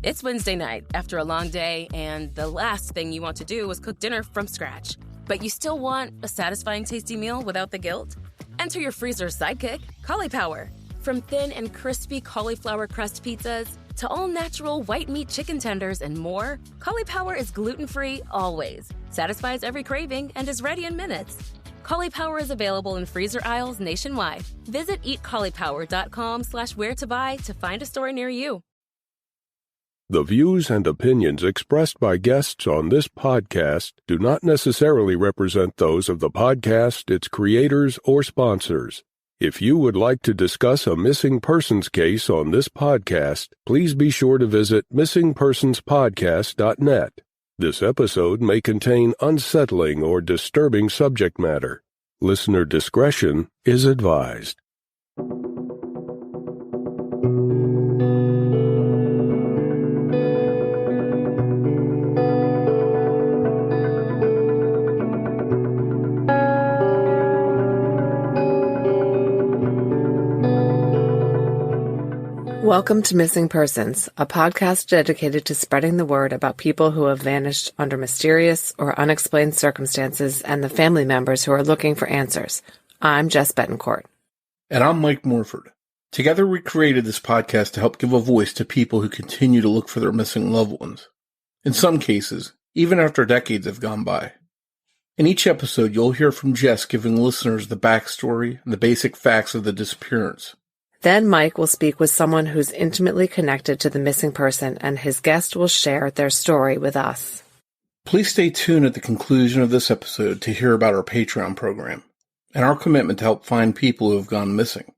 It's Wednesday night after a long day, and the last thing you want to do is cook dinner from scratch. But you still want a satisfying, tasty meal without the guilt? Enter your freezer's sidekick, Cauliflower. From thin and crispy cauliflower crust pizzas to all-natural white meat chicken tenders and more, Cauliflower is gluten-free always, satisfies every craving, and is ready in minutes. Cauliflower is available in freezer aisles nationwide. Visit eatcauliflower.com/where-to-buy to find a store near you. The views and opinions expressed by guests on this podcast do not necessarily represent those of the podcast, its creators, or sponsors. If you would like to discuss a missing persons case on this podcast, please be sure to visit missingpersonspodcast.net. This episode may contain unsettling or disturbing subject matter. Listener discretion is advised. Welcome to Missing Persons, a podcast dedicated to spreading the word about people who have vanished under mysterious or unexplained circumstances and the family members who are looking for answers. I'm Jess Betancourt. And I'm Mike Morford. Together we created this podcast to help give a voice to people who continue to look for their missing loved ones. In some cases, even after decades have gone by. In each episode, you'll hear from Jess giving listeners the backstory and the basic facts of the disappearance. Then Mike will speak with someone who's intimately connected to the missing person, and his guest will share their story with us. Please stay tuned at the conclusion of this episode to hear about our Patreon program and our commitment to help find people who have gone missing.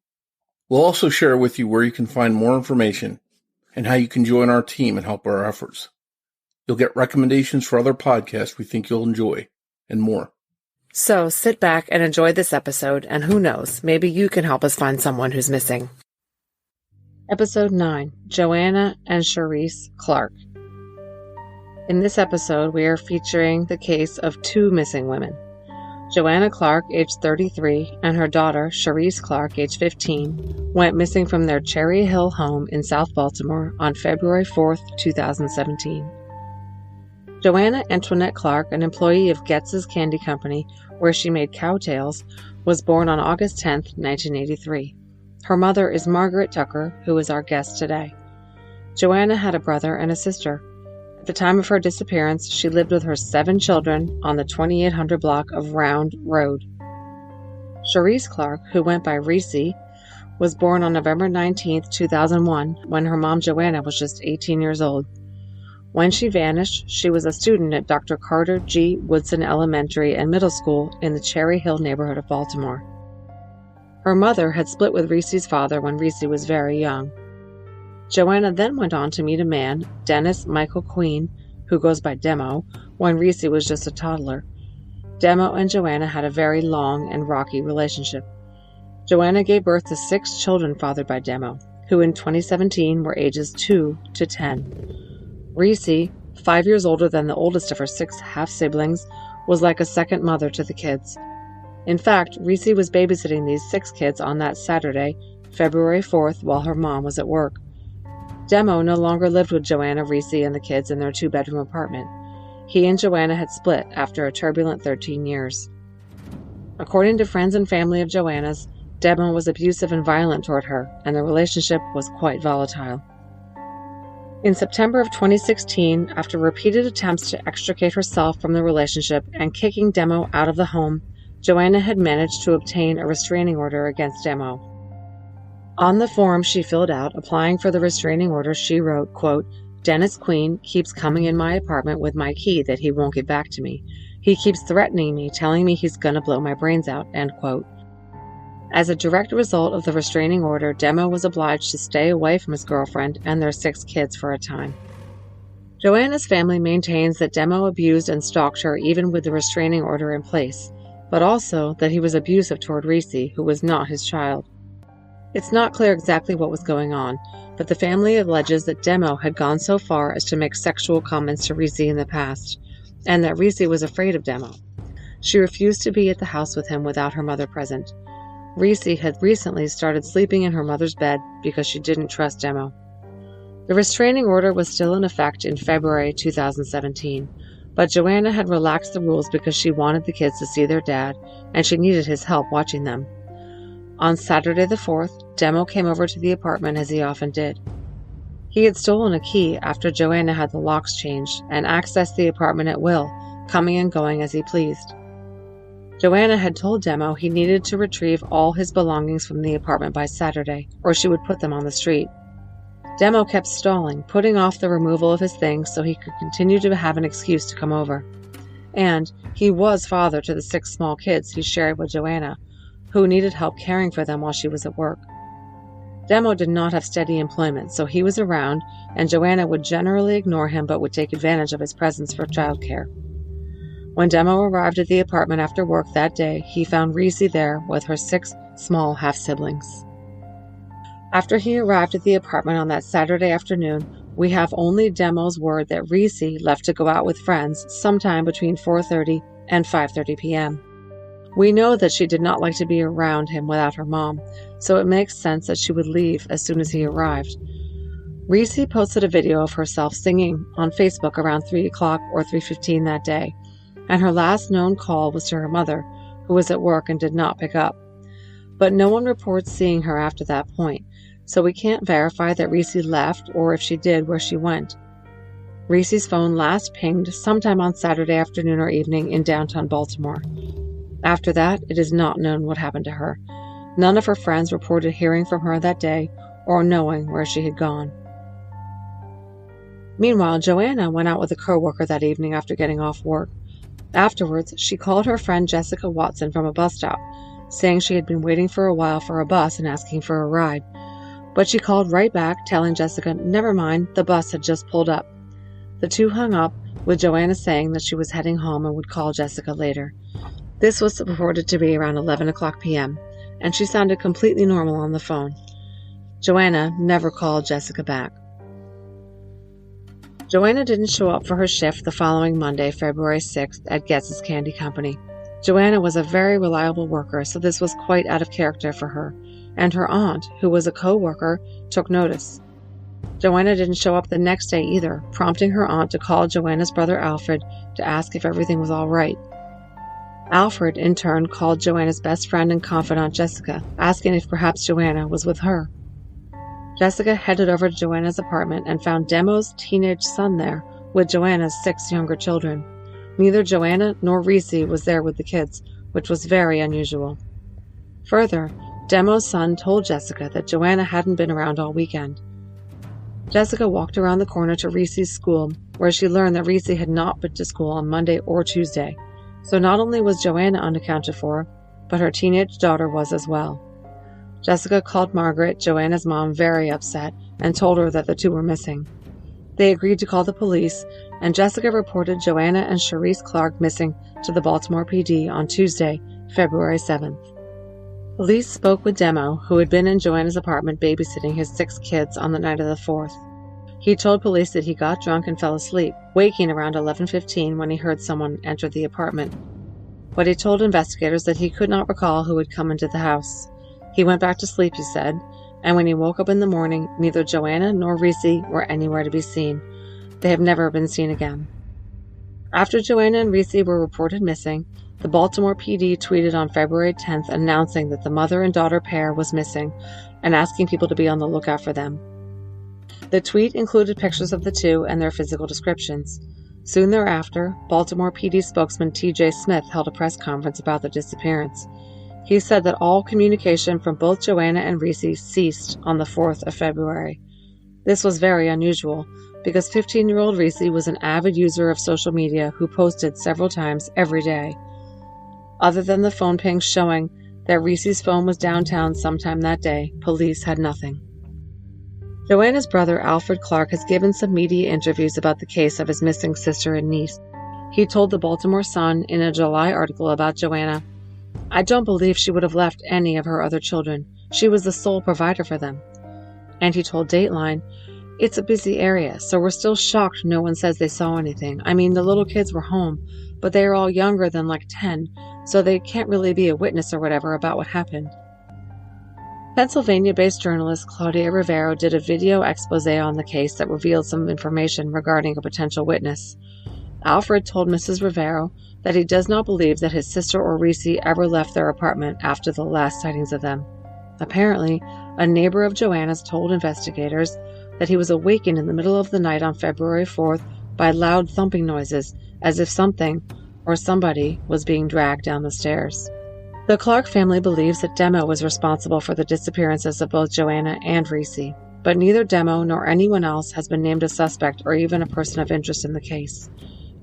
We'll also share with you where you can find more information and how you can join our team and help our efforts. You'll get recommendations for other podcasts we think you'll enjoy, and more. So sit back and enjoy this episode, and who knows, maybe you can help us find someone who's missing. Episode 9, Joanna and Shariece Clark. In this episode, we are featuring the case of two missing women. Joanna Clark, age 33, and her daughter, Shariece Clark, age 15, went missing from their Cherry Hill home in South Baltimore on February 4th, 2017. Joanna Antoinette Clark, an employee of Getz's Candy Company, where she made cowtails, was born on August 10, 1983. Her mother is Margaret Tucker, who is our guest today. Joanna had a brother and a sister. At the time of her disappearance, she lived with her 7 children on the 2800 block of Round Road. Shariece Clark, who went by Reese, was born on November 19, 2001, when her mom Joanna was just 18 years old. When she vanished, she was a student at Dr. Carter G. Woodson Elementary and Middle School in the Cherry Hill neighborhood of Baltimore. Her mother had split with Reese's father when Reese was very young. Joanna then went on to meet a man, Dennis Michael Queen, who goes by Demo, when Reese was just a toddler. Demo and Joanna had a very long and rocky relationship. Joanna gave birth to 6 children fathered by Demo, who in 2017 were ages 2 to 10. Reese, 5 years older than the oldest of her 6 half-siblings, was like a second mother to the kids. In fact, Reese was babysitting these 6 kids on that Saturday, February 4th, while her mom was at work. Demo no longer lived with Joanna, Reese, and the kids in their 2-bedroom apartment. He and Joanna had split after a turbulent 13 years. According to friends and family of Joanna's, Demo was abusive and violent toward her, and the relationship was quite volatile. In September of 2016, after repeated attempts to extricate herself from the relationship and kicking Demo out of the home, Joanna had managed to obtain a restraining order against Demo. On the form she filled out applying for the restraining order, she wrote, quote, "Dennis Queen keeps coming in my apartment with my key that he won't give back to me. He keeps threatening me, telling me he's gonna blow my brains out," end quote. As a direct result of the restraining order, Demo was obliged to stay away from his girlfriend and their 6 kids for a time. Joanna's family maintains that Demo abused and stalked her even with the restraining order in place, but also that he was abusive toward Reese, who was not his child. It's not clear exactly what was going on, but the family alleges that Demo had gone so far as to make sexual comments to Reese in the past, and that Reese was afraid of Demo. She refused to be at the house with him without her mother present. Reese had recently started sleeping in her mother's bed because she didn't trust Demo. The restraining order was still in effect in February 2017, but Joanna had relaxed the rules because she wanted the kids to see their dad, and she needed his help watching them. On Saturday the 4th, Demo came over to the apartment as he often did. He had stolen a key after Joanna had the locks changed and accessed the apartment at will, coming and going as he pleased. Joanna had told Demo he needed to retrieve all his belongings from the apartment by Saturday, or she would put them on the street. Demo kept stalling, putting off the removal of his things so he could continue to have an excuse to come over. And he was father to the 6 small kids he shared with Joanna, who needed help caring for them while she was at work. Demo did not have steady employment, so he was around, and Joanna would generally ignore him but would take advantage of his presence for childcare. When Demo arrived at the apartment after work that day, he found Shariece there with her 6 small half-siblings. After he arrived at the apartment on that Saturday afternoon, we have only Demo's word that Shariece left to go out with friends sometime between 4:30 and 5:30 p.m. We know that she did not like to be around him without her mom, so it makes sense that she would leave as soon as he arrived. Shariece posted a video of herself singing on Facebook around 3 o'clock or 3:15 that day, and her last known call was to her mother, who was at work and did not pick up. But no one reports seeing her after that point, so we can't verify that Shariece left or if she did, where she went. Shariece's phone last pinged sometime on Saturday afternoon or evening in downtown Baltimore. After that, it is not known what happened to her. None of her friends reported hearing from her that day or knowing where she had gone. Meanwhile, Joanna went out with a coworker that evening after getting off work. Afterwards, she called her friend Jessica Watson from a bus stop, saying she had been waiting for a while for a bus and asking for a ride. But she called right back, telling Jessica, never mind, the bus had just pulled up. The two hung up, with Joanna saying that she was heading home and would call Jessica later. This was reported to be around 11 o'clock p.m., and she sounded completely normal on the phone. Joanna never called Jessica back. Joanna didn't show up for her shift the following Monday, February 6th, at Guess's Candy Company. Joanna was a very reliable worker, so this was quite out of character for her, and her aunt, who was a co-worker, took notice. Joanna didn't show up the next day either, prompting her aunt to call Joanna's brother Alfred to ask if everything was all right. Alfred, in turn, called Joanna's best friend and confidant Jessica, asking if perhaps Joanna was with her. Jessica headed over to Joanna's apartment and found Demo's teenage son there with Joanna's 6 younger children. Neither Joanna nor Shariece was there with the kids, which was very unusual. Further, Demo's son told Jessica that Joanna hadn't been around all weekend. Jessica walked around the corner to Shariece's school, where she learned that Shariece had not been to school on Monday or Tuesday. So not only was Joanna unaccounted for, but her teenage daughter was as well. Jessica called Margaret, Joanna's mom, very upset and told her that the two were missing. They agreed to call the police, and Jessica reported Joanna and Shariece Clark missing to the Baltimore PD on Tuesday, February 7th. Police spoke with Demo, who had been in Joanna's apartment babysitting his 6 kids on the night of the 4th. He told police that he got drunk and fell asleep, waking around 11:15 when he heard someone enter the apartment. But he told investigators that he could not recall who had come into the house. He went back to sleep, he said, and when he woke up in the morning, neither Joanna nor Shariece were anywhere to be seen. They have never been seen again. After Joanna and Shariece were reported missing, the Baltimore PD tweeted on February 10th announcing that the mother and daughter pair was missing and asking people to be on the lookout for them. The tweet included pictures of the two and their physical descriptions. Soon thereafter, Baltimore PD spokesman T.J. Smith held a press conference about the disappearance. He said that all communication from both Joanna and Shariece ceased on the 4th of February. This was very unusual, because 15-year-old Shariece was an avid user of social media who posted several times every day. Other than the phone ping showing that Shariece's phone was downtown sometime that day, police had nothing. Joanna's brother Alfred Clark has given some media interviews about the case of his missing sister and niece. He told the Baltimore Sun in a July article about Joanna, "I don't believe she would have left any of her other children. She was the sole provider for them." And he told Dateline, "It's a busy area, so we're still shocked no one says they saw anything. I mean, the little kids were home, but they are all younger than like 10, so they can't really be a witness or whatever about what happened." Pennsylvania-based journalist Claudia Rivero did a video expose on the case that revealed some information regarding a potential witness. Alfred told Mrs. Rivero that he does not believe that his sister or Reese ever left their apartment after the last sightings of them. Apparently, a neighbor of Joanna's told investigators that he was awakened in the middle of the night on February 4th by loud thumping noises, as if something or somebody was being dragged down the stairs. The Clark family believes that Demo was responsible for the disappearances of both Joanna and Reese, but neither Demo nor anyone else has been named a suspect or even a person of interest in the case.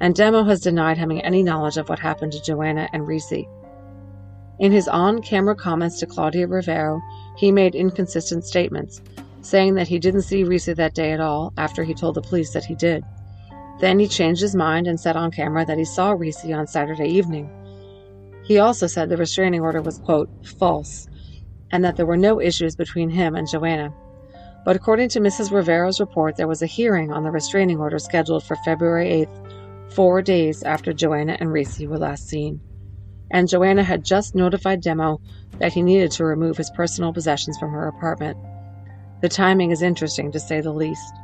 And Demo has denied having any knowledge of what happened to Joanna and Reese. In his on-camera comments to Claudia Rivero, he made inconsistent statements, saying that he didn't see Reese that day at all after he told the police that he did. Then he changed his mind and said on camera that he saw Reese on Saturday evening. He also said the restraining order was, quote, false, and that there were no issues between him and Joanna. But according to Mrs. Rivero's report, there was a hearing on the restraining order scheduled for February 8th, 4 days after Joanna and Reese were last seen. And Joanna had just notified Demo that he needed to remove his personal possessions from her apartment. The timing is interesting, to say the least.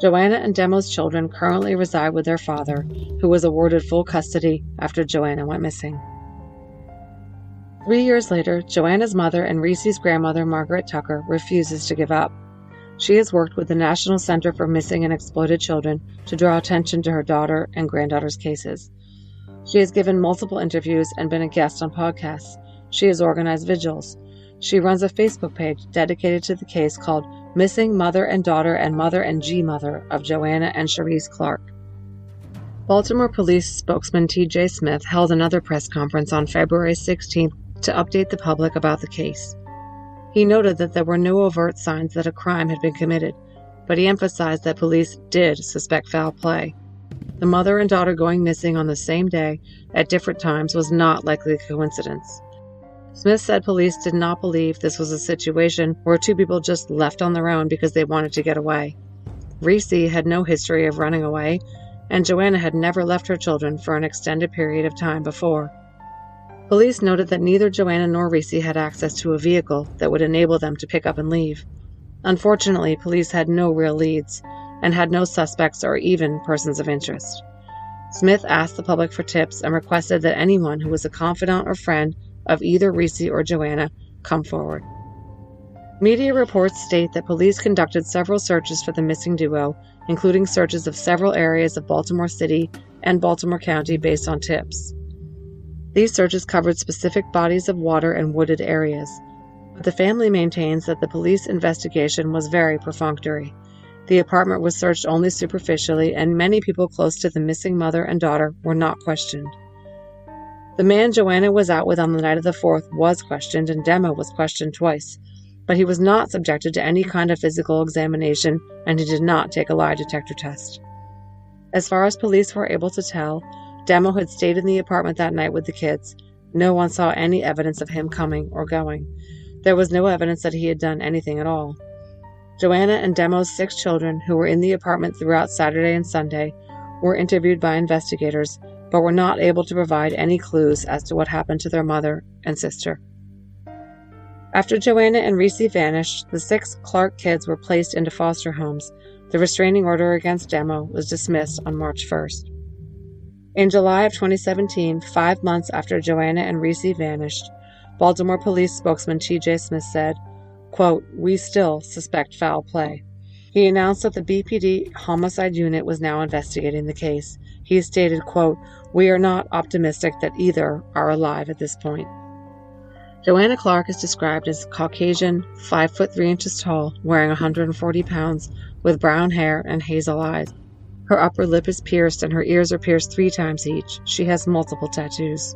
Joanna and Demo's children currently reside with their father, who was awarded full custody after Joanna went missing. 3 years later, Joanna's mother and Reese's grandmother, Margaret Tucker, refuses to give up. She has worked with the National Center for Missing and Exploited Children to draw attention to her daughter and granddaughter's cases. She has given multiple interviews and been a guest on podcasts. She has organized vigils. She runs a Facebook page dedicated to the case called Missing Mother and Daughter and Mother and G-Mother of Joanna and Shariece Clark. Baltimore Police spokesman T.J. Smith held another press conference on February 16th to update the public about the case. He noted that there were no overt signs that a crime had been committed, but he emphasized that police did suspect foul play. The mother and daughter going missing on the same day at different times was not likely a coincidence. Smith said police did not believe this was a situation where two people just left on their own because they wanted to get away. Reese had no history of running away, and Joanna had never left her children for an extended period of time before. Police noted that neither Joanna nor Reese had access to a vehicle that would enable them to pick up and leave. Unfortunately, police had no real leads and had no suspects or even persons of interest. Smith asked the public for tips and requested that anyone who was a confidant or friend of either Reese or Joanna come forward. Media reports state that police conducted several searches for the missing duo, including searches of several areas of Baltimore City and Baltimore County based on tips. These searches covered specific bodies of water and wooded areas, but the family maintains that the police investigation was very perfunctory. The apartment was searched only superficially, and many people close to the missing mother and daughter were not questioned. The man Joanna was out with on the night of the 4th was questioned, and Demo was questioned twice, but he was not subjected to any kind of physical examination, and he did not take a lie detector test. As far as police were able to tell, Demo had stayed in the apartment that night with the kids. No one saw any evidence of him coming or going. There was no evidence that he had done anything at all. Joanna and Demo's 6 children, who were in the apartment throughout Saturday and Sunday, were interviewed by investigators, but were not able to provide any clues as to what happened to their mother and sister. After Joanna and Reese vanished, the 6 Clark kids were placed into foster homes. The restraining order against Demo was dismissed on March 1st. In July of 2017, 5 months after Joanna and Reese vanished, Baltimore Police spokesman T.J. Smith said, quote, "We still suspect foul play." He announced that the BPD homicide unit was now investigating the case. He stated, quote, "We are not optimistic that either are alive at this point." Joanna Clark is described as Caucasian, 5 foot 3 inches tall, weighing 140 pounds, with brown hair and hazel eyes. Her upper lip is pierced and her ears are pierced 3 times each. She has multiple tattoos.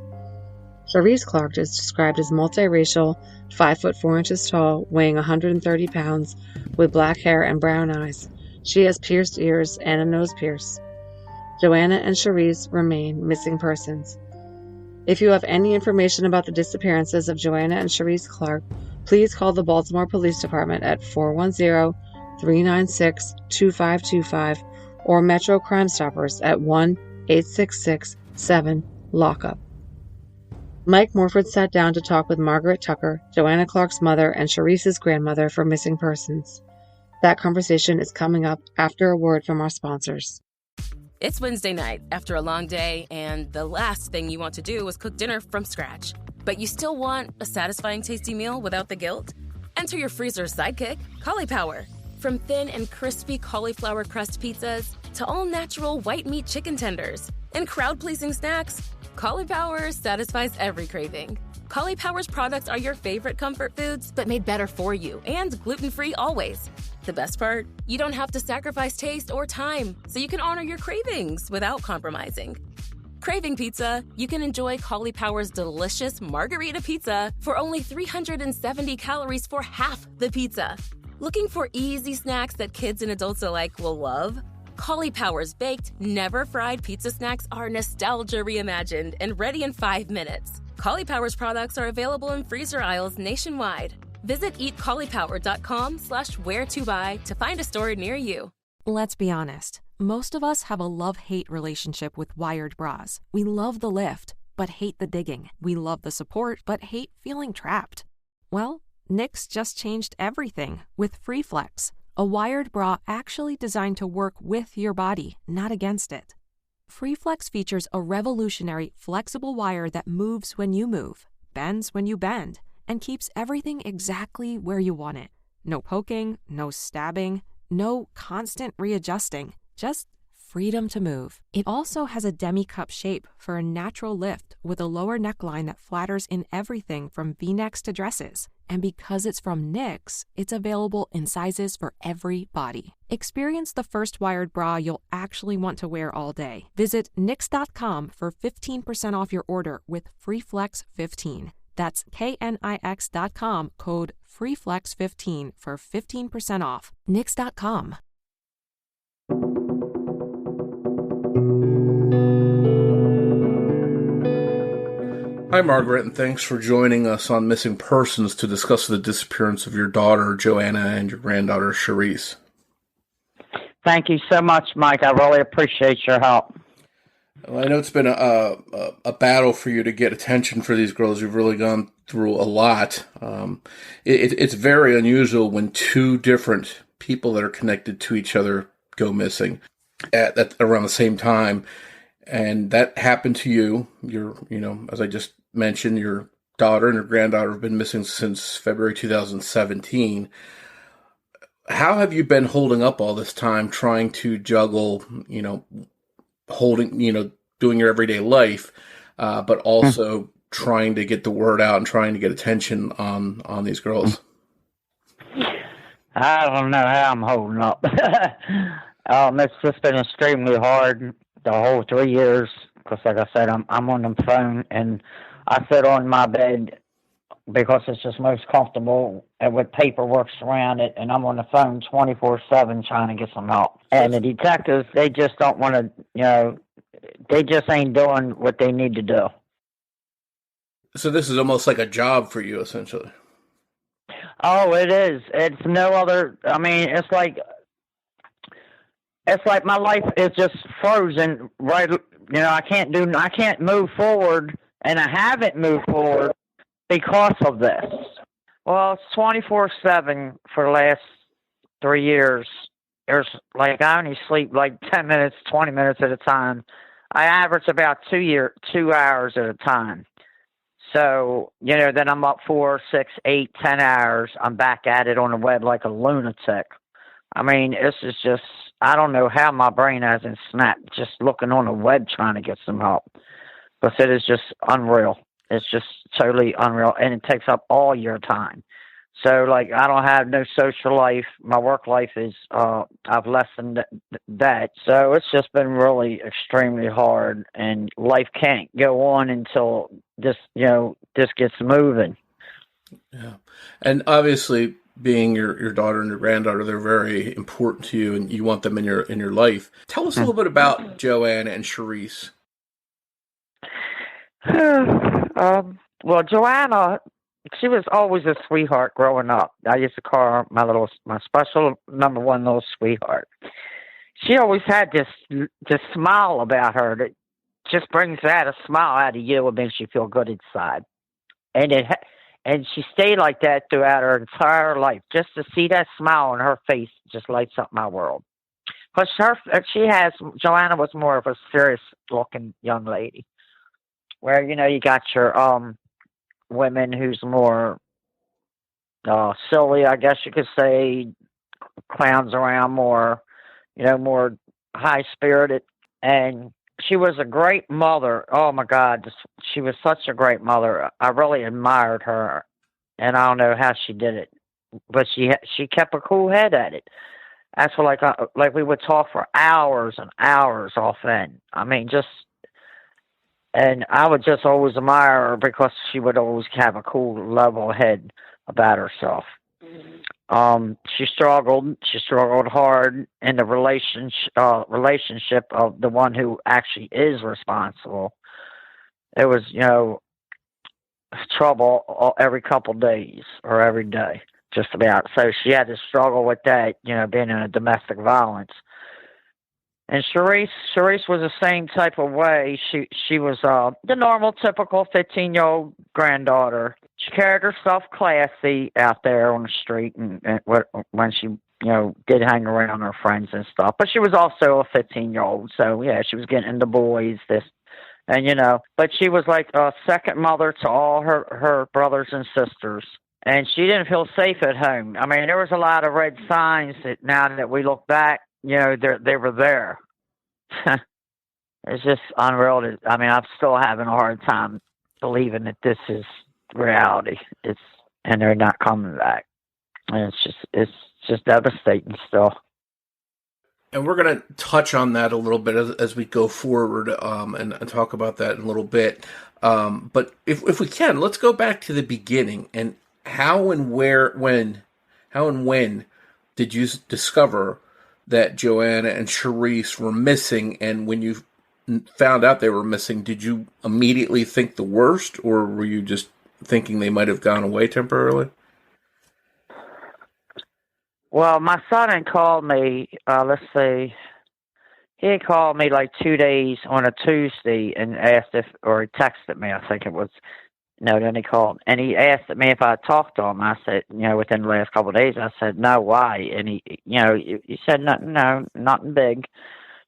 Shariece Clark is described as multiracial, 5 foot 4 inches tall, weighing 130 pounds, with black hair and brown eyes. She has pierced ears and a nose pierce. Joanna and Shariece remain missing persons. If you have any information about the disappearances of Joanna and Shariece Clark, please call the Baltimore Police Department at 410-396-2525 or Metro Crime Stoppers at 1-866-7-LOCKUP. Mike Morford sat down to talk with Margaret Tucker, Joanna Clark's mother and Sharice's grandmother for missing persons. That conversation is coming up after a word from our sponsors. It's Wednesday night after a long day, and the last thing you want to do is cook dinner from scratch. But you still want a satisfying, tasty meal without the guilt? Enter your freezer's sidekick, Cauliflower. From thin and crispy cauliflower crust pizzas to all-natural white meat chicken tenders and crowd-pleasing snacks, Cauliflower satisfies every craving. Cauliflower's products are your favorite comfort foods, but made better for you and gluten-free always. The best part? You don't have to sacrifice taste or time, so you can honor your cravings without compromising. Craving pizza? You can enjoy Cauliflower's delicious margarita pizza for only 370 calories for half the pizza. Looking for easy snacks that kids and adults alike will love? Cauliflower's baked, never-fried pizza snacks are nostalgia reimagined and ready in 5 minutes. Cauliflower's products are available in freezer aisles nationwide. Visit eatcauliflower.com/where-to-buy to find a store near you. Let's be honest. Most of us have a love-hate relationship with wired bras. We love the lift, but hate the digging. We love the support, but hate feeling trapped. Well, Knix just changed everything with FreeFlex, a wired bra actually designed to work with your body, not against it. FreeFlex features a revolutionary flexible wire that moves when you move, bends when you bend, and keeps everything exactly where you want it. No poking, no stabbing, no constant readjusting, just freedom to move. It also has a demi-cup shape for a natural lift with a lower neckline that flatters in everything from V-necks to dresses. And because it's from Knix, it's available in sizes for every body. Experience the first wired bra you'll actually want to wear all day. Visit Knix.com for 15% off your order with FreeFlex15. That's KNIX.com, code FreeFlex15 for 15% off. Knix.com. Hi, Margaret, and thanks for joining us on Missing Persons to discuss the disappearance of your daughter, Joanna, and your granddaughter, Shariece. Thank you so much, Mike. I really appreciate your help. Well, I know it's been a battle for you to get attention for these girls. You've really gone through a lot. It's very unusual when two different people that are connected to each other go missing at around the same time. And that happened to you. As I just mentioned, your daughter and your granddaughter have been missing since February 2017. How have you been holding up all this time, trying to juggle, doing your everyday life, but also trying to get the word out and trying to get attention on these girls? I don't know how I'm holding up. It's just been extremely hard the whole 3 years, because like I said, I'm on the phone, and I sit on my bed because it's just most comfortable and with paperwork around it, and I'm on the phone 24/7 trying to get some help. And the detectives, they just don't want to, they just ain't doing what they need to do. So this is almost like a job for you, essentially. Oh, it is. It's no other. I mean, it's like my life is just frozen. Right? I can't move forward, and I haven't moved forward because of this. Well, it's 24/7 for the last 3 years. There's I only sleep 10 minutes, 20 minutes at a time. I average about 2 hours at a time. So, then I'm up 4, 6, 8, 10 hours. I'm back at it on the web like a lunatic. I mean, this is just, I don't know how my brain hasn't snapped just looking on the web trying to get some help. Because it is just unreal. It's just totally unreal. And it takes up all your time. So, I don't have no social life. My work life is, I've lessened that. So it's just been really extremely hard. And life can't go on until this gets moving. Yeah. And obviously, being your daughter and your granddaughter, they're very important to you, and you want them in your life. Tell us a little bit about Joanna and Shariece. Well, Joanna, she was always a sweetheart growing up. I used to call her my special number one little sweetheart. She always had this smile about her that just brings out a smile out of you and makes you feel good inside. And and she stayed like that throughout her entire life. Just to see that smile on her face just lights up my world. Because Joanna was more of a serious looking young lady. Where, you got your women who's more silly, I guess you could say, clowns around more, more high spirited. And she was a great mother. Oh my God, she was such a great mother. I really admired her, and I don't know how she did it, but she kept a cool head at it. That's what, like we would talk for hours and hours off end. I mean, and I would just always admire her because she would always have a cool, level head about herself. She struggled hard in the relationship of the one who actually is responsible. It was, trouble every couple days or every day, just about. So she had to struggle with that, being in a domestic violence. And Shariece was the same type of way. She was the normal, typical 15-year-old granddaughter. She carried herself classy out there on the street, and when she did hang around her friends and stuff. But she was also a 15-year-old, so yeah, she was getting into boys. But she was like a second mother to all her brothers and sisters. And she didn't feel safe at home. I mean, there was a lot of red signs that now that we look back, they were there. It's just unreal. I'm still having a hard time believing that this is reality. And they're not coming back. And it's just devastating still. And we're going to touch on that a little bit as we go forward, and talk about that in a little bit. But if we can, let's go back to the beginning and how and when did you discover that Joanna and Shariece were missing? And when you found out they were missing, did you immediately think the worst, or were you just thinking they might have gone away temporarily? Well, my son had called me, he had called me like 2 days on a Tuesday and asked or he texted me, I think it was. No, then he called. And he asked me if I talked to him. I said, within the last couple of days, I said, no, why? And he said, no, nothing big,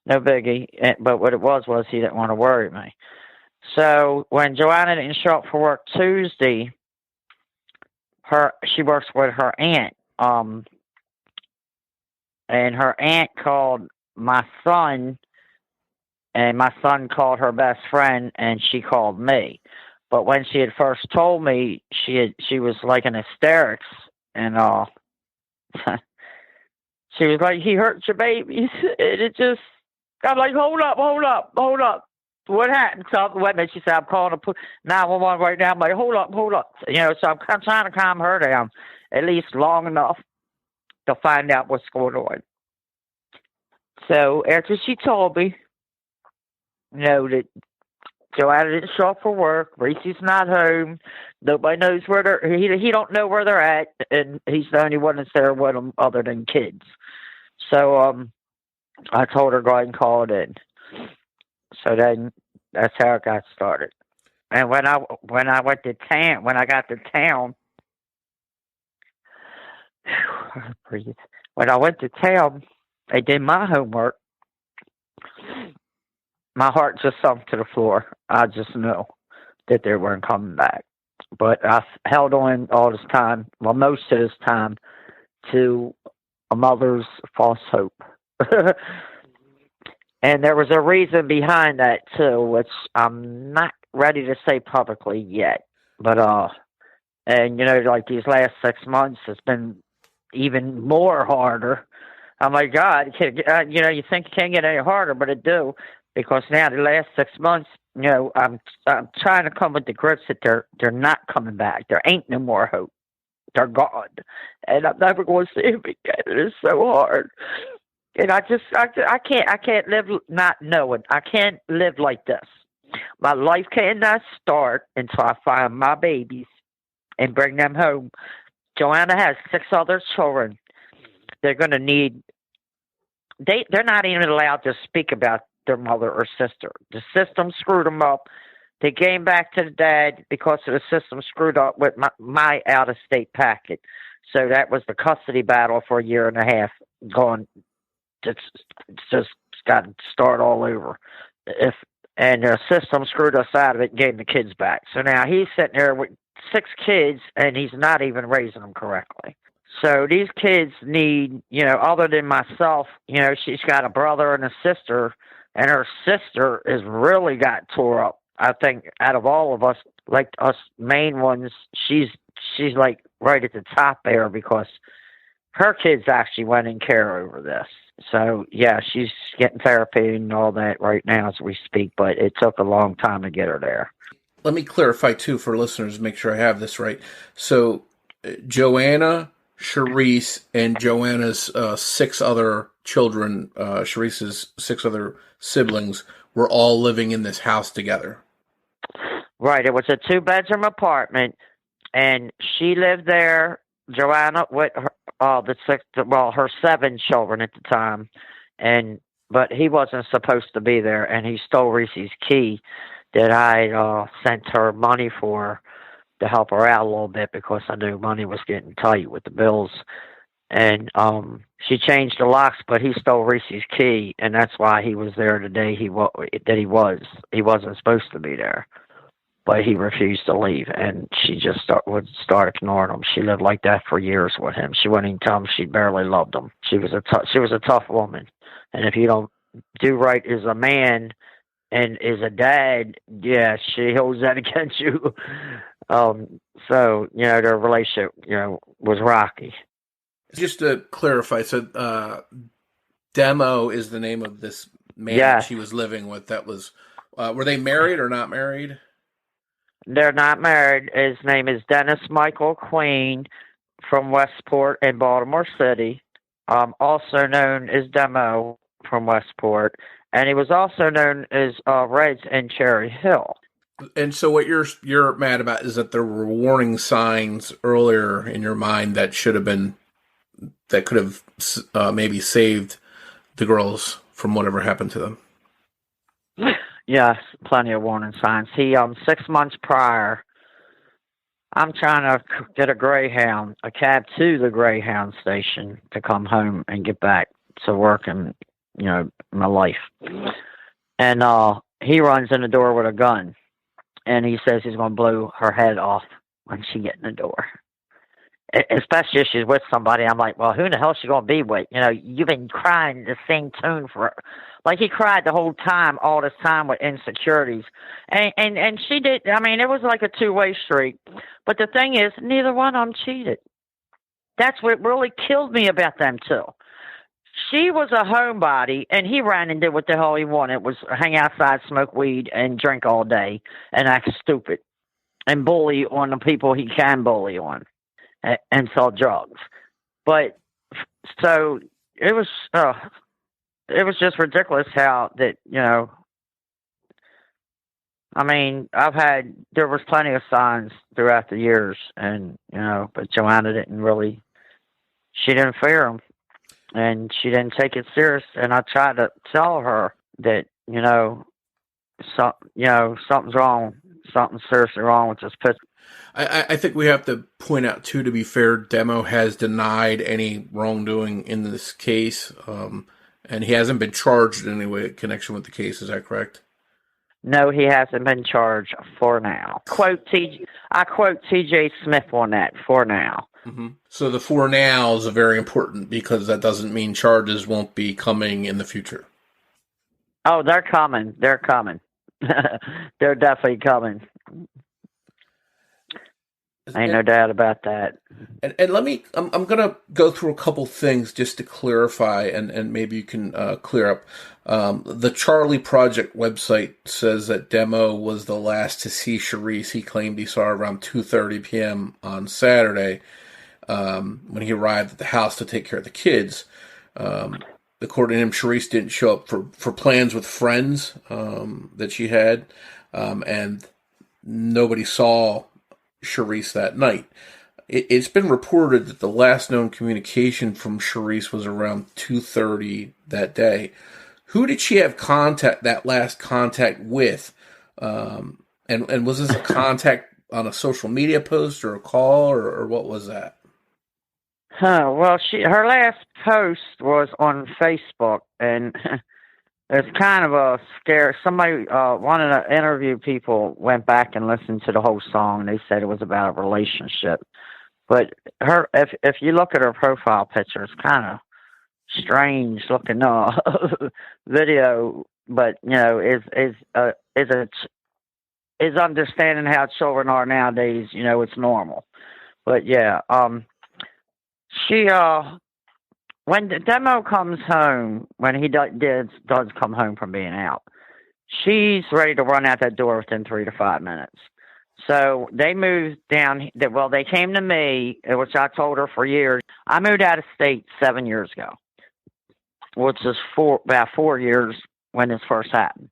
no biggie. But what it was he didn't want to worry me. So when Joanna didn't show up for work Tuesday, she works with her aunt. And her aunt called my son, and my son called her best friend, and she called me. But when she had first told me, she was like in hysterics, and she was like, "He hurt your babies," and I'm like, "Hold up. What happened?" So wait a minute, she said, "I'm calling 911 right now." I'm like, "Hold up." So I'm trying to calm her down, at least long enough to find out what's going on. So after she told me, that Joanna didn't show up for work, Reese's not home, nobody knows where he don't know where they're at, and he's the only one that's there with them other than kids. So I told her go ahead and call it in. So then that's how it got started. And when I went to town, when I got to town, when I went to town, I did my homework. My heart just sunk to the floor. I just knew that they weren't coming back. But I held on all this time, well, most of this time, to a mother's false hope. And there was a reason behind that, too, which I'm not ready to say publicly yet. But, and, like these last 6 months, it's been even more harder. Oh, my God, you think it can't get any harder, but it do. Because now the last 6 months, I'm trying to come with the grips that they're not coming back. There ain't no more hope. They're gone, and I'm never going to see them again. It is so hard, and I can't live not knowing. I can't live like this. My life cannot start until I find my babies and bring them home. Joanna has 6 other children. They're going to need. They're not even allowed to speak about their mother or sister. The system screwed them up. They came back to the dad because of the system screwed up with my out-of-state packet. So that was the custody battle for a year and a half going. It's just got to start all over. And the system screwed us out of it and gave the kids back. So now he's sitting there with 6 kids, and he's not even raising them correctly. So these kids need, other than myself, she's got a brother and a sister, and her sister has really got tore up. I think out of all of us, like us main ones, she's like right at the top there because her kids actually went in care over this. So, yeah, she's getting therapy and all that right now as we speak, but it took a long time to get her there. Let me clarify, too, for listeners, make sure I have this right. So, Joanna, Shariece, and Joanna's 6 other children, Sharice's 6 other siblings, were all living in this house together. Right. It was a 2-bedroom apartment, and she lived there, Joanna, with her, her 7 children at the time, but he wasn't supposed to be there, and he stole Reese's key that I sent her money for to help her out a little bit because I knew money was getting tight with the bills. And she changed the locks, but he stole Reese's key, and that's why he was there the day he wasn't supposed to be there. But he refused to leave, and she just would start ignoring him. She lived like that for years with him. She wouldn't even tell him she barely loved him. She was a tough woman, and if you don't do right as a man and as a dad, yeah, she holds that against you. So their relationship, was rocky. Just to clarify, so Demo is the name of this man that she was living with. That was, were they married or not married? They're not married. His name is Dennis Michael Queen from Westport in Baltimore City, also known as Demo from Westport, and he was also known as Reds in Cherry Hill. And so what you're mad about is that there were warning signs earlier in your mind that could have maybe saved the girls from whatever happened to them. Yes, plenty of warning signs. He 6 months prior, I'm trying to get a cab to the Greyhound station to come home and get back to work and my life. And he runs in the door with a gun, and he says he's going to blow her head off when she gets in the door. Especially if she's with somebody. I'm like, well, who in the hell is she going to be with? You've been crying the same tune for, like he cried the whole time, all this time with insecurities. And she did, it was like a 2-way street. But the thing is, neither one of them cheated. That's what really killed me about them two. She was a homebody, and he ran and did what the hell he wanted, was hang outside, smoke weed, and drink all day, and act stupid, and bully on the people he can bully on. And sell drugs. But so it was just ridiculous how that, there was plenty of signs throughout the years, and, but Joanna she didn't fear them, and she didn't take it serious. And I tried to tell her that, something's wrong, something's seriously wrong with this picture. I think we have to point out, too, to be fair, Demo has denied any wrongdoing in this case, and he hasn't been charged in any way in connection with the case. Is that correct? No, he hasn't been charged for now. I quote T.J. Smith on that, for now. Mm-hmm. So the for now is very important because that doesn't mean charges won't be coming in the future. Oh, they're coming. They're coming. They're definitely coming. Ain't no doubt about that. And let me, I'm going to go through a couple things just to clarify, and maybe you can clear up. The Charlie Project website says that Demo was the last to see Shariece. He claimed he saw her around 2:30 p.m. on Saturday when he arrived at the house to take care of the kids. According to him, Shariece didn't show up for plans with friends that she had, and nobody saw Shariece that night. It's been reported that the last known communication from Shariece was around 2:30 that day. Who did she have that last contact with? And was this a contact on a social media post or a call or what was that? Well, her last post was on Facebook, and it's kind of a scare. Somebody, one of the interview people went back and listened to the whole song, and they said it was about a relationship. But if you look at her profile picture, it's kind of strange looking video. But is understanding how children are nowadays. It's normal. But yeah, she when the demo comes home, when he does come home from being out, she's ready to run out that door within 3 to 5 minutes. So they moved down. Well, they came to me, which I told her for years. I moved out of state 7 years ago, which is about 4 years when this first happened.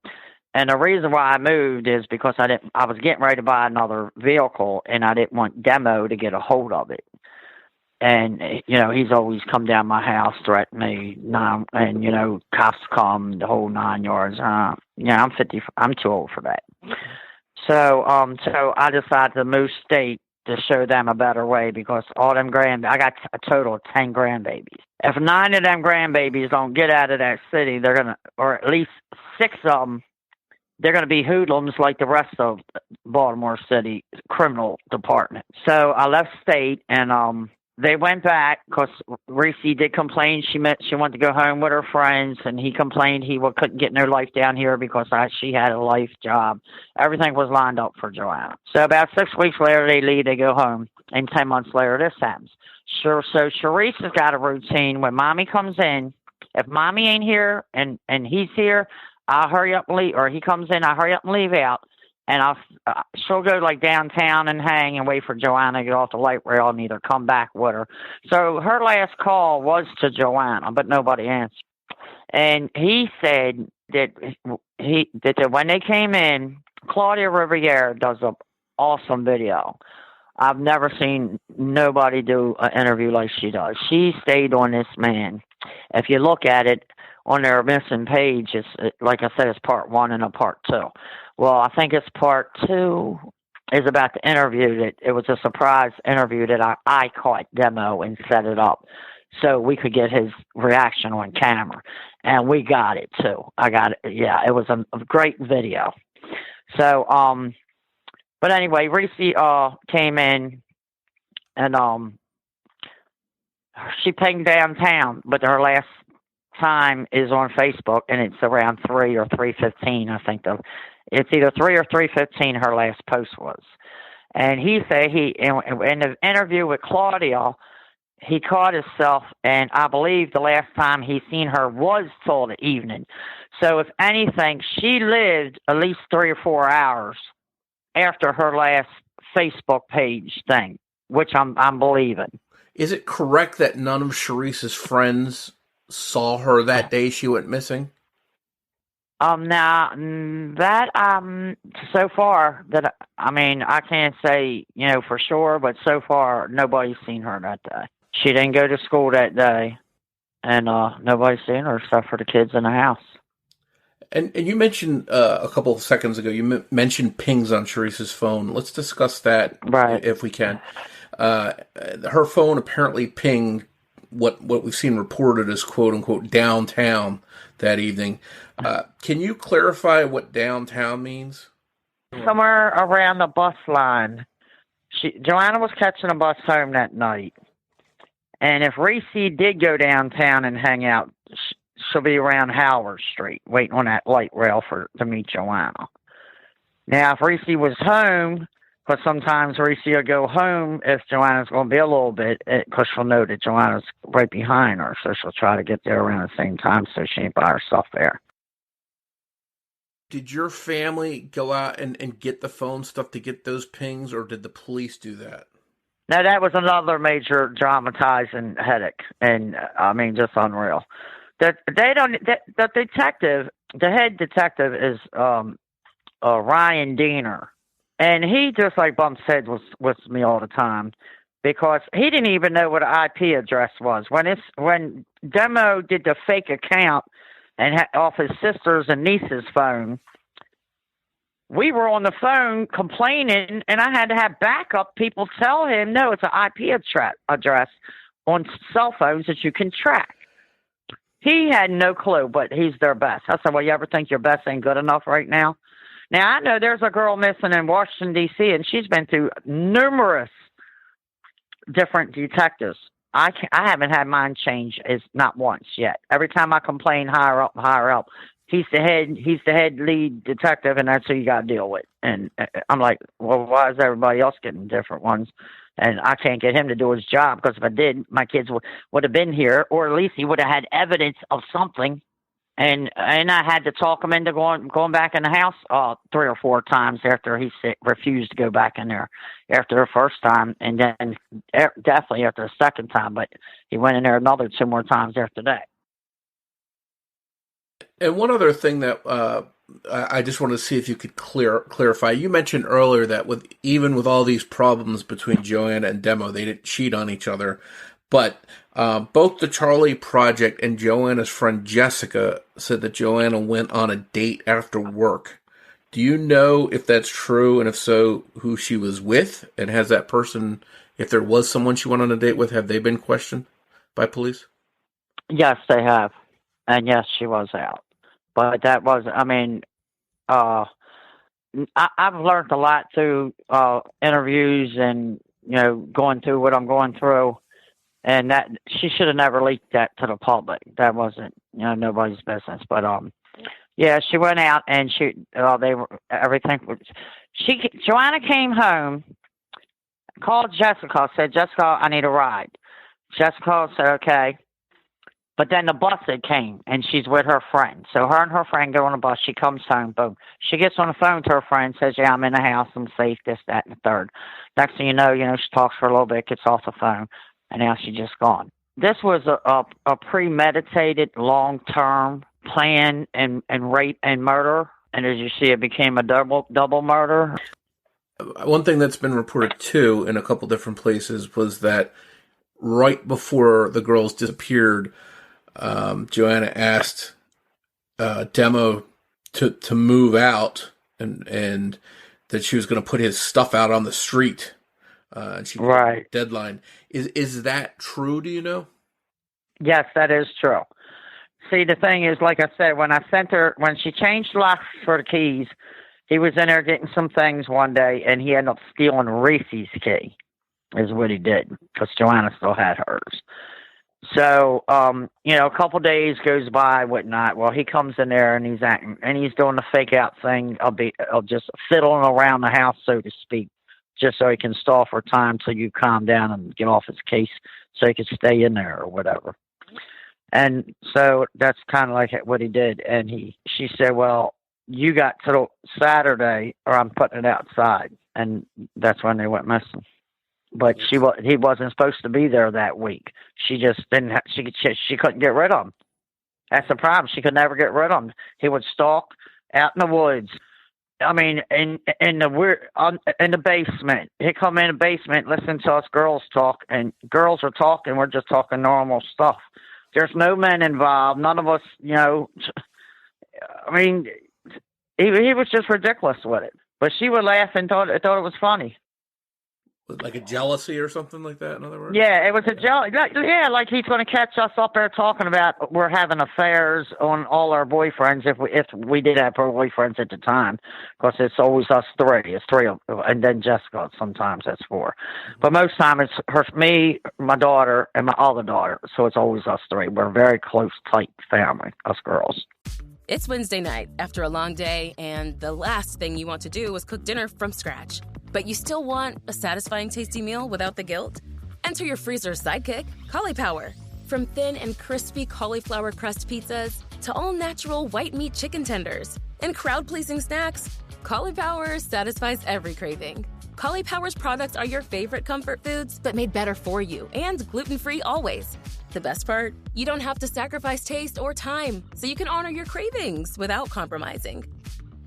And the reason why I moved is because I was getting ready to buy another vehicle, and I didn't want Demo to get a hold of it. And, he's always come down my house, threatened me, and, cops come, the whole 9 yards. I'm 50, I'm too old for that. So I decided to move state to show them a better way, because all them I got a total of 10 grandbabies. If 9 of them grandbabies don't get out of that city, they're going to, or at least 6 of them, they're going to be hoodlums like the rest of Baltimore City criminal department. So I left state, and they went back because Reese did complain. She wanted to go home with her friends, and he complained he couldn't get no life down here because she had a life job. Everything was lined up for Joanna. So about 6 weeks later, they leave, they go home, and 10 months later, this happens. So Shariece has got a routine. When Mommy comes in, if Mommy ain't here and he's here, I'll hurry up and leave, or he comes in, I hurry up and leave out, and she'll go like downtown and hang and wait for Joanna to get off the light rail and either come back with her. So her last call was to Joanna, but nobody answered. And he said that when they came in, Claudia Riviere does an awesome video. I've never seen nobody do an interview like she does. She stayed on this man. If you look at it, on their missing page, it's like I said, it's part 1 and a part 2. Well, I think it's part 2 is about the interview that it was a surprise interview that I caught Demo and set it up so we could get his reaction on camera, and we got it too. I got it. Yeah, it was a great video. So, but anyway, Reese came in and she pinged downtown, but her last time is on Facebook, and it's around 3 or 3:15. I think it's either 3 or 3:15. Her last post was, and he said in the interview with Claudia, he caught himself, and I believe the last time he seen her was till the evening. So if anything, she lived at least 3 or 4 hours after her last Facebook page thing, which I'm believing. Is it correct that none of Sharice's friends saw her that day she went missing? Now that so far that I can't say for sure, but so far nobody's seen her that day. She didn't go to school that day, and nobody's seen her except for the kids in the house. And you mentioned a couple of seconds ago, you mentioned pings on Sharice's phone. Let's discuss that, right, if we can. Her phone apparently pinged what we've seen reported as quote-unquote downtown that evening. Can you clarify what downtown means? Somewhere around the bus line. Joanna was catching a bus home that night. And if Reese did go downtown and hang out, she'll be around Howard Street waiting on that light rail to meet Joanna. Now, if Reese was home, because sometimes Reese will go home if Joanna's going to be a little bit, because she'll know that Joanna's right behind her, so she'll try to get there around the same time so she ain't by herself there. Did your family go out and get the phone stuff to get those pings, or did the police do that? No, that was another major dramatizing headache, and just unreal. The detective, the head detective is Ryan Diener. And he just like bumps heads with me all the time because he didn't even know what an IP address was. When Demo did the fake account and off his sister's and niece's phone. We were on the phone complaining, and I had to have backup people tell him, no, it's an IP address on cell phones that you can track. He had no clue, but he's their best. I said, well, you ever think your best ain't good enough right now? Now, I know there's a girl missing in Washington, D.C., and she's been through numerous different detectives. I haven't had mine change not once yet. Every time I complain, higher up. He's the head lead detective, and that's who you got to deal with. And I'm like, well, why is everybody else getting different ones? And I can't get him to do his job, because if I did, my kids would have been here, or at least he would have had evidence of something. And I had to talk him into going back in the house 3 or 4 times after he refused to go back in there after the first time, and then definitely after the second time. But he went in there another 2 more times after that. And one other thing that I just wanted to see if you could clarify. You mentioned earlier that even with all these problems between Joanna and Demo, they didn't cheat on each other. But both the Charlie Project and Joanna's friend Jessica said that Joanna went on a date after work. Do you know if that's true, and if so, who she was with? And has that person, if there was someone she went on a date with, have they been questioned by police? Yes, they have. And yes, she was out. But that was, I've learned a lot through interviews and, going through what I'm going through. And that she should have never leaked that to the public. That wasn't, nobody's business. But yeah, she went out and Joanna came home, called Jessica, said, Jessica, I need a ride. Jessica said, okay. But then the bus came, and she's with her friend. So her and her friend go on a bus. She comes home, boom. She gets on the phone to her friend, says, yeah, I'm in the house, I'm safe, this, that, and the third. Next thing you know, she talks for a little bit, gets off the phone, and now she's just gone. This was a premeditated, long-term plan and rape and murder. And as you see, it became a double murder. One thing that's been reported, too, in a couple different places was that right before the girls disappeared, Joanna asked Demo to move out and that she was going to put his stuff out on the street. And she put a deadline. Is that true, do you know? Yes, that is true. See, the thing is, like I said, when she changed locks for the keys, he was in there getting some things one day, and he ended up stealing Reese's key, is what he did, because Joanna still had hers. So, a couple days goes by, whatnot. Well, he comes in there and he's acting, and he's doing the fake out thing of just fiddling around the house, so to speak, just so he can stall for time till you calm down and get off his case so he can stay in there or whatever. And so that's kind of like what he did. And she said, well, you got till Saturday or I'm putting it outside. And that's when they went missing. But he wasn't supposed to be there that week. She just didn't. She couldn't get rid of him. That's the problem. She could never get rid of him. He would stalk out in the woods. I mean, in the basement. He'd come in the basement, listen to us girls talk, and girls are talking. We're just talking normal stuff. There's no men involved. None of us, I mean, he was just ridiculous with it. But she would laugh and thought it was funny. Like a jealousy or something like that, in other words? Yeah, it was a jealousy. Yeah, like he's going to catch us up there talking about we're having affairs on all our boyfriends if we did have boyfriends at the time, because it's always us three. It's three, and then Jessica. Sometimes that's 4, but most time it's me, my daughter, and my other daughter. So it's always us three. We're a very close, tight family, us girls. It's Wednesday night after a long day, and the last thing you want to do is cook dinner from scratch. But you still want a satisfying, tasty meal without the guilt? Enter your freezer's sidekick, Cauliflower. From thin and crispy cauliflower crust pizzas to all-natural white meat chicken tenders and crowd-pleasing snacks, Cauliflower satisfies every craving. Cauliflower's products are your favorite comfort foods, but made better for you and gluten-free always. The best part? You don't have to sacrifice taste or time, so you can honor your cravings without compromising.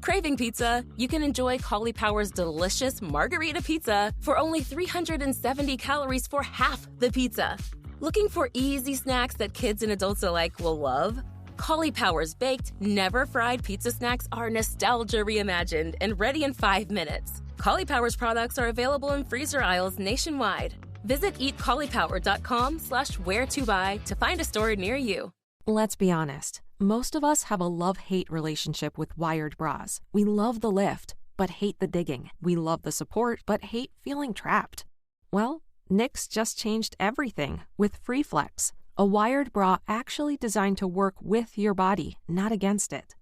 Craving pizza? You can enjoy Cauliflower's delicious margarita pizza for only 370 calories for half the pizza. Looking for easy snacks that kids and adults alike will love? Cauli Power's baked, never fried pizza snacks are nostalgia reimagined and ready in 5 minutes. Cauli Power's products are available in freezer aisles nationwide. Visit eatcaulipower.com/where-to-buy to find a store near you. Let's be honest. Most of us have a love-hate relationship with wired bras. We love the lift, but hate the digging. We love the support, but hate feeling trapped. Well, Knix just changed everything with FreeFlex, a wired bra actually designed to work with your body, not against it.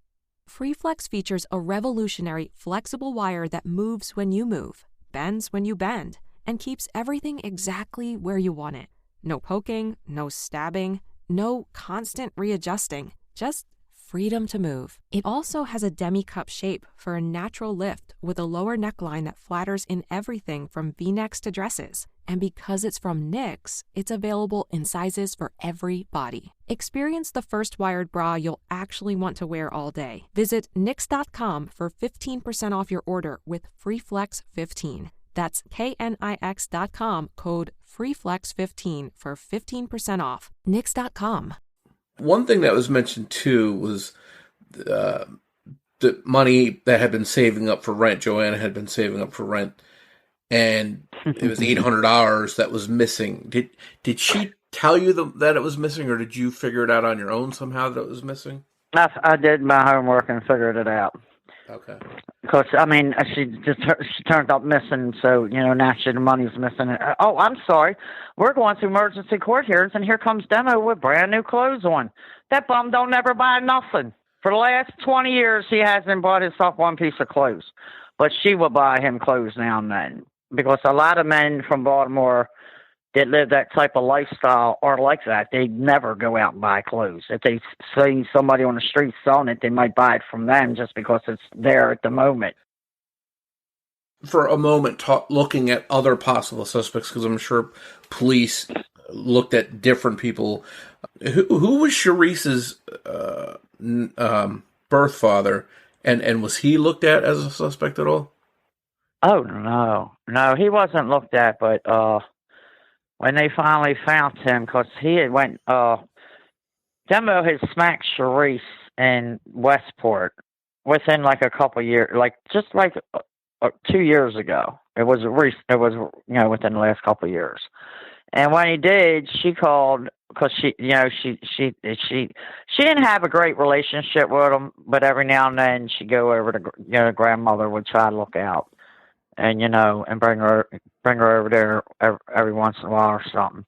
FreeFlex features a revolutionary, flexible wire that moves when you move, bends when you bend, and keeps everything exactly where you want it. No poking, no stabbing, no constant readjusting, just freedom to move. It also has a demi-cup shape for a natural lift with a lower neckline that flatters in everything from V-necks to dresses. And because it's from Knix, it's available in sizes for every body. Experience the first wired bra you'll actually want to wear all day. Visit Knix.com for 15% off your order with FreeFlex15. That's KNIX.com, code FreeFlex15 for 15% off. Knix.com. One thing that was mentioned too was the money that had been saving up for rent. Joanna had been saving up for rent, and it was $800 that was missing. Did she tell you that it was missing, or did you figure it out on your own somehow that it was missing? I did my homework and figured it out. Okay. Because, I mean, she turned up missing, so, naturally the money's missing. Oh, I'm sorry. We're going through emergency court hearings, and here comes Demo with brand new clothes on. That bum don't never buy nothing. For the last 20 years, he hasn't bought himself one piece of clothes. But she will buy him clothes now and then. Because a lot of men from Baltimore that live that type of lifestyle are like that. They never go out and buy clothes. If they see somebody on the street selling it, they might buy it from them just because it's there at the moment. For a moment, looking at other possible suspects, because I'm sure police looked at different people. Who was Sharice's birth father, and was he looked at as a suspect at all? Oh, no, he wasn't looked at, but when they finally found him, because he had went, Demo had smacked Shariece in Westport within like a couple years, just 2 years ago. It was within the last couple of years. And when he did, she called because she didn't have a great relationship with him, but every now and then she'd go over to grandmother would try to look out. And and bring her over there every once in a while or something.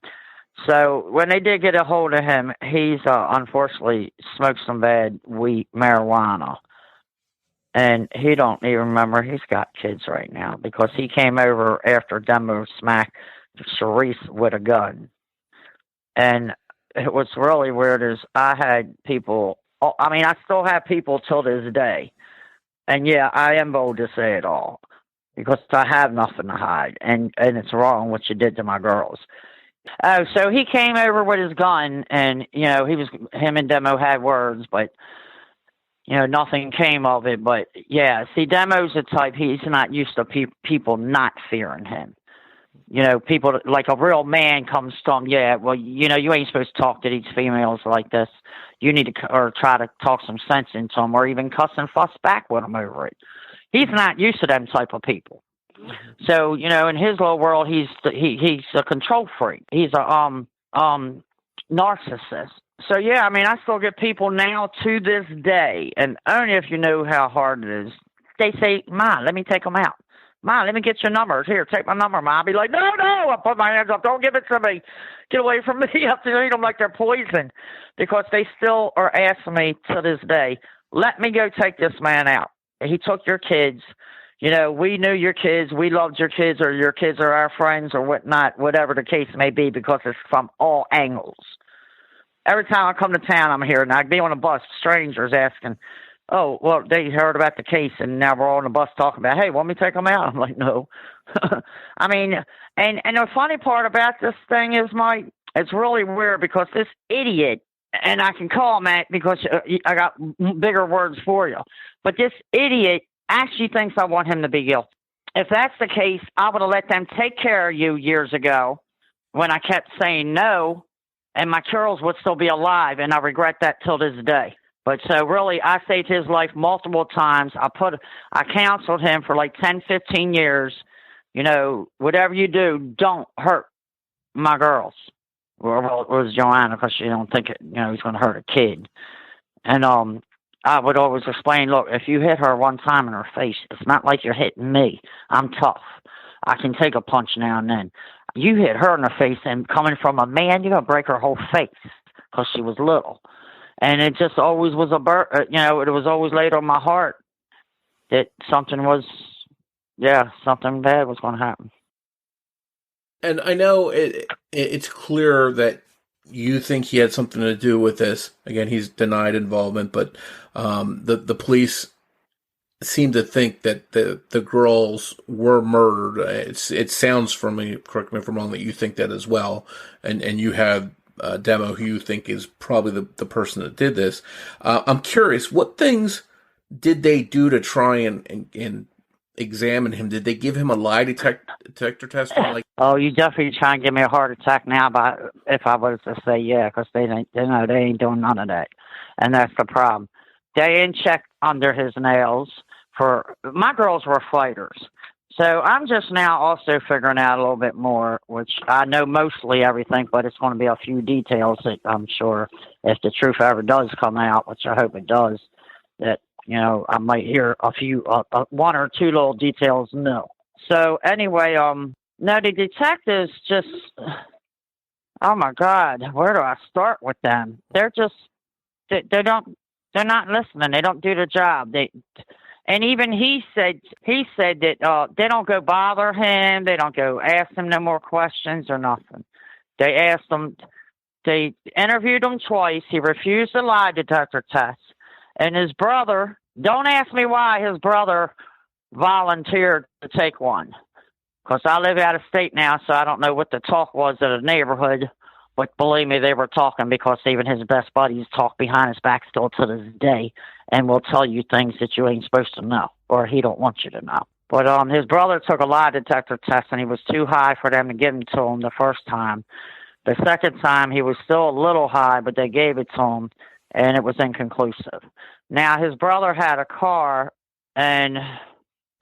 So when they did get a hold of him, he's unfortunately smoked some bad marijuana, and he don't even remember he's got kids right now because he came over after Demo smacked Shariece with a gun. And what's really weird is I had people. I still have people till this day, and yeah, I am bold to say it all. Because I have nothing to hide, and it's wrong what you did to my girls. Oh, so he came over with his gun, and him and Demo had words, but nothing came of it. But yeah, see, Demo's the type he's not used to people not fearing him. People like a real man comes to him. Yeah, well, you ain't supposed to talk to these females like this. You need to or try to talk some sense into them, or even cuss and fuss back with them over it. He's not used to them type of people. So, in his little world, he's a control freak. He's a narcissist. So, yeah, I still get people now to this day, and only if you know how hard it is, they say, Ma, let me take them out. Ma, let me get your numbers. Here, take my number, Ma. I'll be like, no, I put my hands up. Don't give it to me. Get away from me. I have to eat them like they're poison. Because they still are asking me to this day, let me go take this man out. He took your kids. We knew your kids. We loved your kids, or your kids are our friends, or whatnot, whatever the case may be, because it's from all angles. Every time I come to town, I'm here, and I'd be on a bus, strangers asking, oh, well, they heard about the case, and now we're on the bus talking about, hey, want me to take them out? I'm like, no. And the funny part about this thing is, Mike, it's really weird because this idiot, and I can call him that because I got bigger words for you. But this idiot actually thinks I want him to be guilty. If that's the case, I would have let them take care of you years ago when I kept saying no and my Charles would still be alive, and I regret that till this day. But so really, I saved his life multiple times. I counseled him for like 10, 15 years. You know, whatever you do, don't hurt my girls. Well, it was Joanna, because she don't think he's going to hurt a kid. And I would always explain, look, if you hit her one time in her face, it's not like you're hitting me. I'm tough. I can take a punch now and then. You hit her in the face, and coming from a man, you're going to break her whole face, because she was little. And it just always was it was always laid on my heart that something bad was going to happen. And I know it's clear that you think he had something to do with this. Again, he's denied involvement, but the police seem to think that the girls were murdered. It sounds from me, correct me if I'm wrong, that you think that as well, and you have Demo, who you think is probably the person that did this. I'm curious, what things did they do to try and examine him? Did they give him a lie detector test? Oh, you definitely try and give me a heart attack now, if I was to say yeah, because they ain't doing none of that, and that's the problem. They didn't check under his nails. My girls were fighters. So I'm just now also figuring out a little bit more, which I know mostly everything, but it's going to be a few details that I'm sure, if the truth ever does come out, which I hope it does, that, I might hear a few, one or two little details. No. So anyway, no, the detectives just, oh my God, where do I start with them? They're just, they're not listening. They don't do the job. And even he said that they don't go bother him. They don't go ask him no more questions or nothing. They interviewed him twice. He refused the lie detector test. And his brother, don't ask me why his brother volunteered to take one. Because I live out of state now, so I don't know what the talk was in the neighborhood. But believe me, they were talking, because even his best buddies talk behind his back still to this day, and will tell you things that you ain't supposed to know, or he don't want you to know. But his brother took a lie detector test, and he was too high for them to give him to him the first time. The second time, he was still a little high, but they gave it to him, and it was inconclusive. Now, his brother had a car, and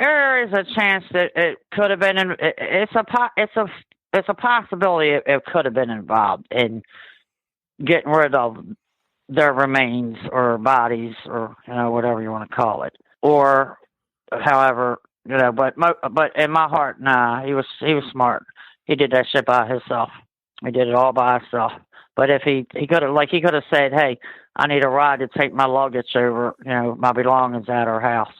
there is a chance that it could have been. It's a possibility it could have been involved in getting rid of their remains or bodies, or whatever you want to call it, or however But in my heart, nah, he was smart. He did that shit by himself. He did it all by himself. But if he could have said, hey, I need a ride to take my luggage over, my belongings at our house.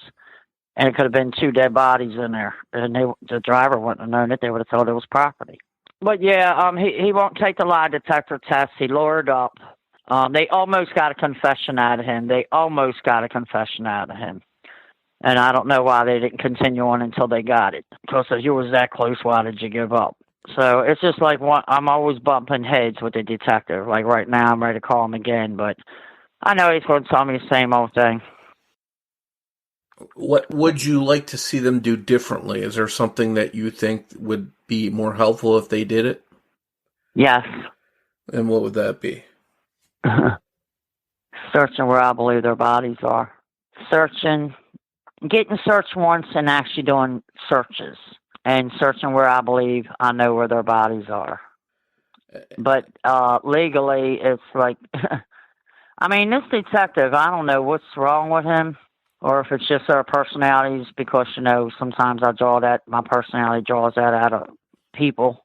And it could have been 2 dead bodies in there. And the driver wouldn't have known it. They would have thought it was property. But yeah, he won't take the lie detector test. He lured up. They almost got a confession out of him. And I don't know why they didn't continue on until they got it. Because if you was that close, why did you give up? So it's just like I'm always bumping heads with the detective. Like right now, I'm ready to call him again, but I know he's going to tell me the same old thing. What would you like to see them do differently? Is there something that you think would be more helpful if they did it? Yes. And what would that be? Searching where I believe their bodies are. Getting search warrants and actually doing searches. And searching where I believe I know where their bodies are. But legally, it's like, I mean, this detective, I don't know what's wrong with him, or if it's just our personalities, because, sometimes my personality draws that out of people.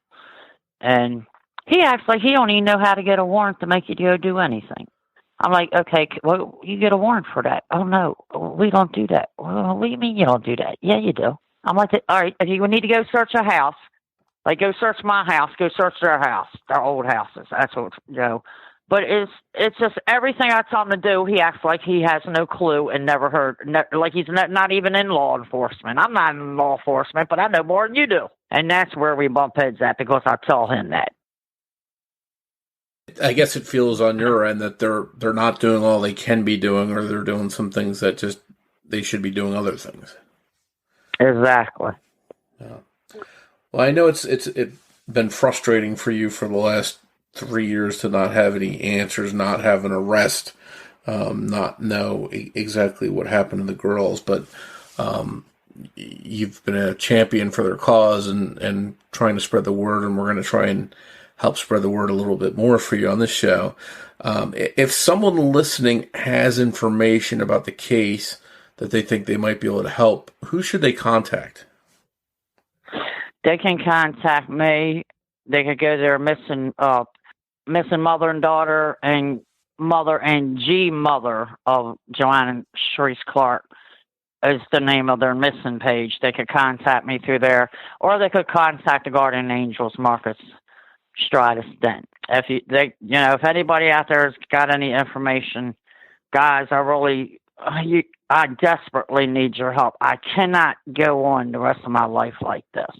And he acts like he don't even know how to get a warrant to make you go do anything. I'm like, okay, well, you get a warrant for that. Oh, no, we don't do that. Well, what do you mean you don't do that? Yeah, you do. I'm like, all right, if you need to go search a house, like go search my house, go search their house, their old houses. That's what, But it's just everything I tell him to do, he acts like he has no clue and never heard, like he's not even in law enforcement. I'm not in law enforcement, but I know more than you do. And that's where we bump heads at, because I tell him that. I guess it feels on your end that they're not doing all they can be doing, or they're doing some things that just they should be doing other things. Exactly. Yeah. Well, I know it's been frustrating for you for the last 3 years to not have any answers, not have an arrest, not know exactly what happened to the girls, but you've been a champion for their cause and trying to spread the word, and we're going to try and help spread the word a little bit more for you on this show. If someone listening has information about the case that they think they might be able to help, who should they contact? They can contact me. They could go to their missing mother and daughter and mother and G-mother of Joanna and Shariece Clark is the name of their missing page. They could contact me through there, or they could contact the Guardian Angels, Marcus Stratus Dent. If anybody out there has got any information, guys, I desperately need your help. I cannot go on the rest of my life like this.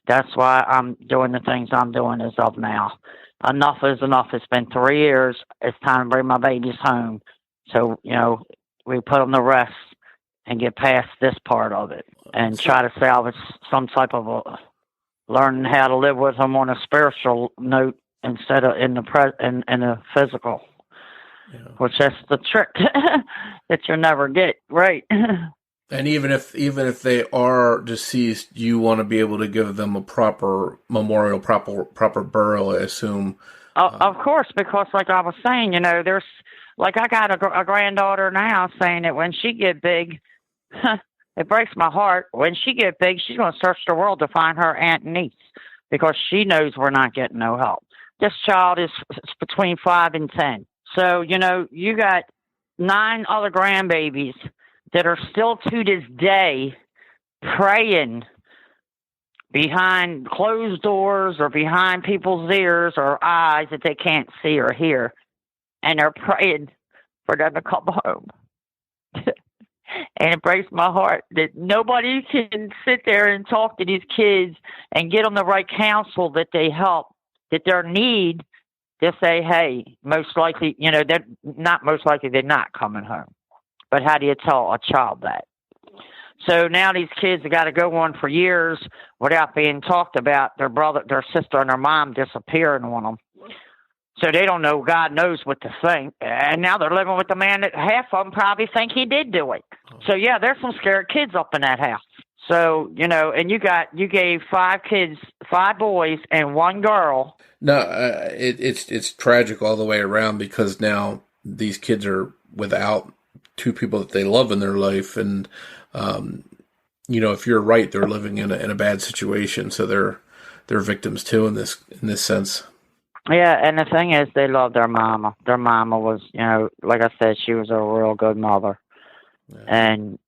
That's why I'm doing the things I'm doing as of now. Enough is enough. It's been 3 years. It's time to bring my babies home. So, we put them to rest and get past this part of it and try to salvage some type of learning how to live with them on a spiritual note instead of in the physical. Yeah. Which that's the trick that you'll never get right. And even if they are deceased, you want to be able to give them a proper memorial, proper burial, I assume. Of course, because like I was saying, there's like I got a granddaughter now saying that when she get big, it breaks my heart. When she get big, she's going to search the world to find her aunt and niece because she knows we're not getting no help. This child is between 5 and 10. So, you got 9 other grandbabies that are still to this day praying behind closed doors or behind people's ears or eyes that they can't see or hear. And they're praying for them to come home. And it breaks my heart that nobody can sit there and talk to these kids and get them the right counsel that they help, that their need. They say, hey, most likely, they're not coming home. But how do you tell a child that? So now these kids have got to go on for years without being talked about. Their brother, their sister, and their mom disappearing on them. So they don't know, God knows what to think. And now they're living with the man that half of them probably think he did do it. So, yeah, there's some scared kids up in that house. So, and you gave 5 kids, 5 boys and 1 girl. No, it's tragic all the way around because now these kids are without 2 people that they love in their life, and if you're right, they're living in a bad situation, so they're victims too in this sense. Yeah, and the thing is, they love their mama. Their mama was, like I said, she was a real good mother, and.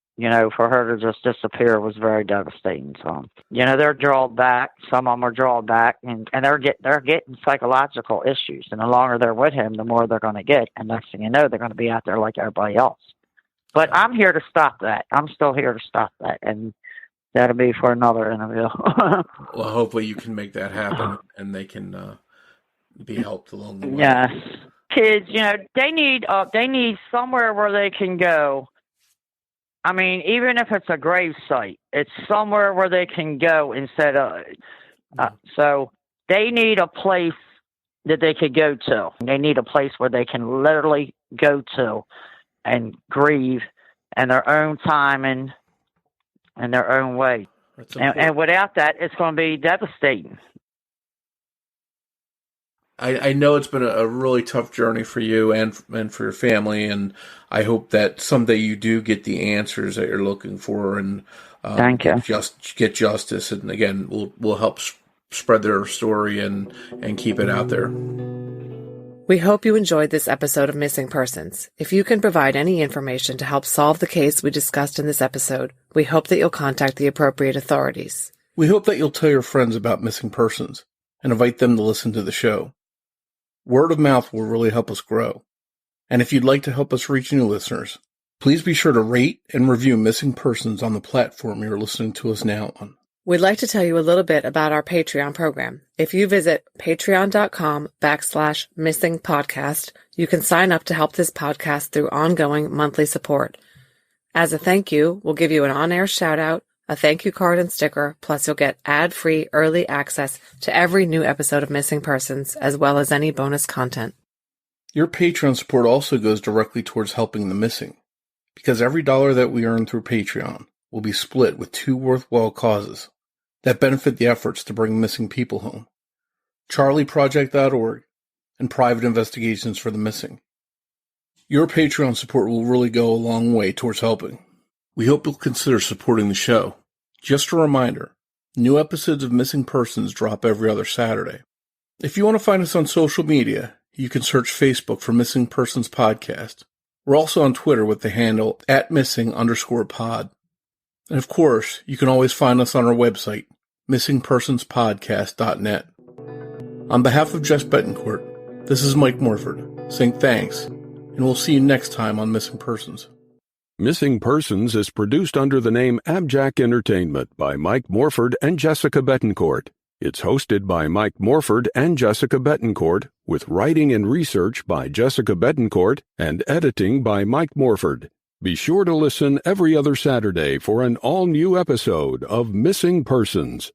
For her to just disappear was very devastating to them. They're drawn back. Some of them are drawn back, and they're getting psychological issues. And the longer they're with him, the more they're going to get. And next thing you know, they're going to be out there like everybody else. But I'm here to stop that. I'm still here to stop that, and that'll be for another interview. Well, hopefully you can make that happen, and they can be helped along the way. Yes, kids. They need somewhere where they can go. I mean, even if it's a grave site, it's somewhere where they can go instead of. So they need a place that they could go to. They need a place where they can literally go to and grieve in their own time and in their own way. And without that, it's going to be devastating. I know it's been a really tough journey for you and for your family, and I hope that someday you do get the answers that you're looking for, and Thank you. Get justice. And again, we'll help spread their story and keep it out there. We hope you enjoyed this episode of Missing Persons. If you can provide any information to help solve the case we discussed in this episode, we hope that you'll contact the appropriate authorities. We hope that you'll tell your friends about Missing Persons and invite them to listen to the show. Word of mouth will really help us grow. And if you'd like to help us reach new listeners, please be sure to rate and review Missing Persons on the platform you're listening to us now on. We'd like to tell you a little bit about our Patreon program. If you visit patreon.com/missingpodcast, you can sign up to help this podcast through ongoing monthly support. As a thank you, we'll give you an on-air shout-out, a thank you card and sticker, plus you'll get ad-free early access to every new episode of Missing Persons, as well as any bonus content. Your Patreon support also goes directly towards helping the missing, because every dollar that we earn through Patreon will be split with two worthwhile causes that benefit the efforts to bring missing people home: CharlieProject.org and Private Investigations for the Missing. Your Patreon support will really go a long way towards helping. We hope you'll consider supporting the show. Just a reminder, new episodes of Missing Persons drop every other Saturday. If you want to find us on social media, you can search Facebook for Missing Persons Podcast. We're also on Twitter with the handle @missing_pod. And of course, you can always find us on our website, missingpersonspodcast.net. On behalf of Jess Betancourt, this is Mike Morford, saying thanks, and we'll see you next time on Missing Persons. Missing Persons is produced under the name AbJack Entertainment by Mike Morford and Jessica Betancourt. It's hosted by Mike Morford and Jessica Betancourt, with writing and research by Jessica Betancourt and editing by Mike Morford. Be sure to listen every other Saturday for an all-new episode of Missing Persons.